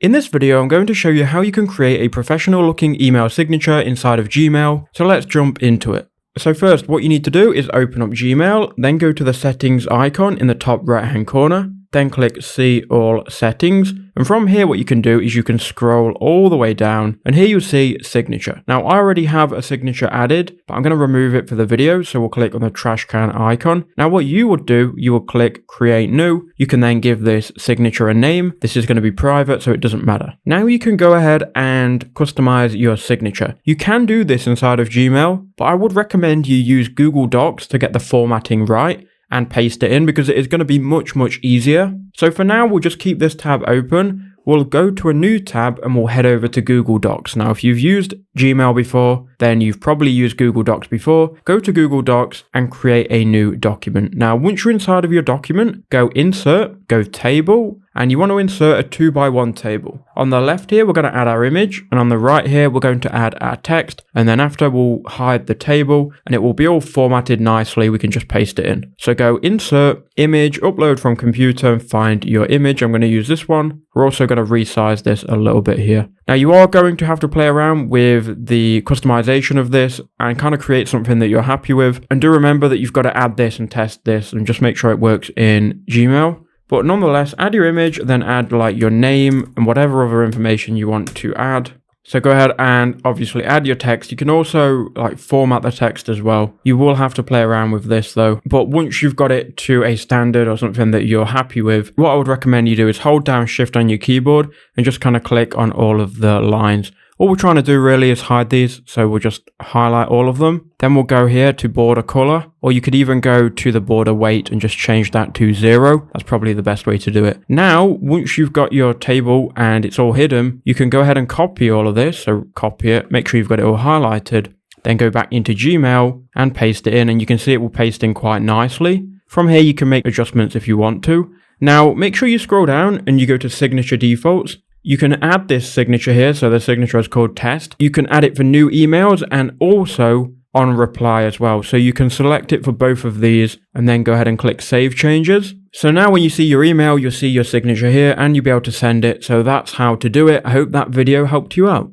In this video, I'm going to show you how you can create a professional looking email signature inside of Gmail. So let's jump into it. So first, what you need to do is open up Gmail, then go to the settings icon in the top right hand corner, then click see all settings. And from here, what you can do is you can scroll all the way down and here you'll see signature. Now I already have a signature added, but I'm going to remove it for the video. So we'll click on the trash can icon. Now what you would do, you will click create new. You can then give this signature a name. This is going to be private, so it doesn't matter. Now you can go ahead and customize your signature. You can do this inside of Gmail, but I would recommend you use Google Docs to get the formatting right and paste it in because it is going to be much easier. So for now, we'll just keep this tab open. We'll go to a new tab and we'll head over to Google Docs. Now, if you've used Gmail before, then you've probably used Google Docs before. Go to Google Docs and create a new document. Now, once you're inside of your document, go insert, go table, and you want to insert a 2x1 table. On the left here, we're going to add our image, and on the right here, we're going to add our text, and then after we'll hide the table, and it will be all formatted nicely. We can just paste it in. So go insert, image, upload from computer, and find your image. I'm going to use this one. We're also going to resize this a little bit here. Now you are going to have to play around with the customization of this and kind of create something that you're happy with. And do remember that you've got to add this and test this and just make sure it works in Gmail. But nonetheless, add your image, then add like your name and whatever other information you want to add. So go ahead and obviously add your text. You can also like format the text as well. You will have to play around with this though. But once you've got it to a standard or something that you're happy with, what I would recommend you do is hold down Shift on your keyboard and just kind of click on all of the lines. All we're trying to do really is hide these, so we'll just highlight all of them. Then we'll go here to border color, or you could even go to the border weight and just change that to 0. That's probably the best way to do it. Now, once you've got your table and it's all hidden, you can go ahead and copy all of this. So copy it, make sure you've got it all highlighted, then go back into Gmail and paste it in, and you can see it will paste in quite nicely. From here, you can make adjustments if you want to. Now, make sure you scroll down and you go to signature defaults. You can add this signature here, so the signature is called test. You can add it for new emails and also on reply as well. So you can select it for both of these and then go ahead and click save changes. So now when you see your email, you'll see your signature here and you'll be able to send it. So that's how to do it. I hope that video helped you out.